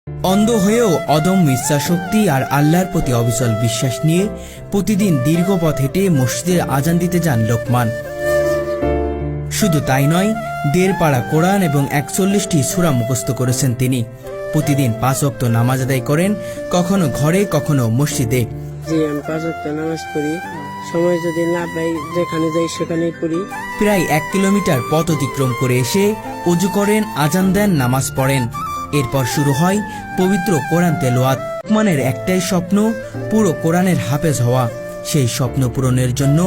অন্ধ হয়েও অদম্য ইচ্ছাশক্তি আর আল্লাহর প্রতি অবিচল বিশ্বাস নিয়ে প্রতিদিন দীর্ঘ পথ হেঁটে মসজিদে আজান দিতে যান লোকমান। শুধু তাই নয়, ১.৫ পারা কোরআন এবং ৪১টি সূরা মুখস্থ করেছেন তিনি। প্রতিদিন ৫ ওয়াক্ত নামাজ আদায় করেন, কখনো ঘরে কখনো মসজিদে। জি, আমি ৫ ওয়াক্ত নামাজ পড়ি, সময় যদি না পাই যেখানে যাই সেখানেই পড়ি। প্রায় ১ কিলোমিটার পথ অতিক্রম করে এসে ওযু করেন, আজান দেন, নামাজ পড়েন। এরপর শুরু হয় পবিত্র কোরআন তেলাওয়াত। লোকমানের একটাই স্বপ্ন, পুরো কোরআনের হাফেজ হওয়া। সেই স্বপ্ন পূরণের জন্য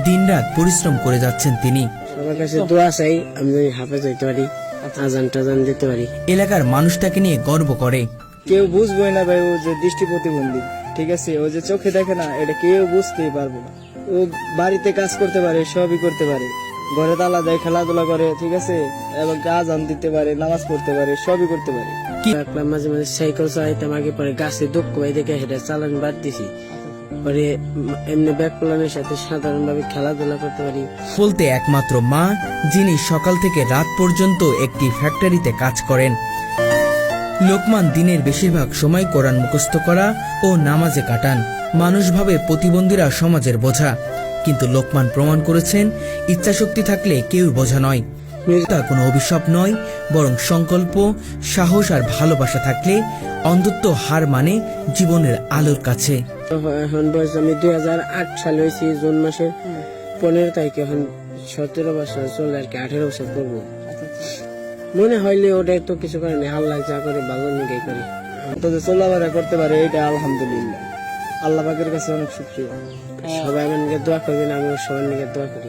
দিনরাত পরিশ্রম করে যাচ্ছেন তিনি। সবার কাছে দোয়া চাই আমি যদি হাফেজ হইতে পারি, আজান টাজান দিতে পারি। এলাকার মানুষ তাকে নিয়ে গর্ব করে। কেউ বুঝবোই না ভাই, ও যে দৃষ্টি প্রতিবন্ধী, ঠিক আছে, ও যে চোখে দেখে না, এটা কেউ বুঝতেই পারবে না। ও বাড়িতে কাজ করতে পারে, সবই করতে পারে, ঘরে তালা দেয়, খেলাধুলা করে, ঠিক আছে, এবং আজান দিতে পারে, নামাজ পড়তে পারে, সবই করতে পারে। মাঝে মাঝে সাইকেল চালাইতাম, আগে পরে গাছে দুঃখ ভাই দেখে হেঁটে চালান বাদ দিছি। পরে এমনি ব্যাগ পোলানের সাথে সাধারণ ভাবে খেলাধুলা করতে পারি। বলতে একমাত্র মা, যিনি সকাল থেকে রাত পর্যন্ত একটি ফ্যাক্টরিতে কাজ করেন। লোকমান দিনের বেশিরভাগ সময় কোরআন মুখস্থ করা ও নামাজে কাটান। মানুষ ভাবে প্রতিবন্ধীরা সমাজের বোঝা, কিন্তু লোকমান প্রমাণ করেছেন ইচ্ছাশক্তি থাকলে কেউ বোঝা নয়। তা কোনো অভিশাপ নয়, বরং সংকল্প, সাহস আর ভালোবাসা থাকলে অন্ধত্ব হার মানে জীবনের আলোর কাছে। এখন বয়স আমি 2008 সালে হয়েছি, জুন মাসের 15 তারিখে। এখন 17 বছর চলে আর কি, 18 বছর করবো। মনে হইলে ওটাই তো কিছু করে না, আল্লাহ যা করে ভালো নিকেই করি। তো যে চলাফেরা করতে পারে, এটা আলহামদুলিল্লাহ, আল্লাহ পাকের কাছে অনেক শুকরিয়া। সবাই আমার নিকে দোয়া করবেন, আমিও সবার নিকে দোয়া করি।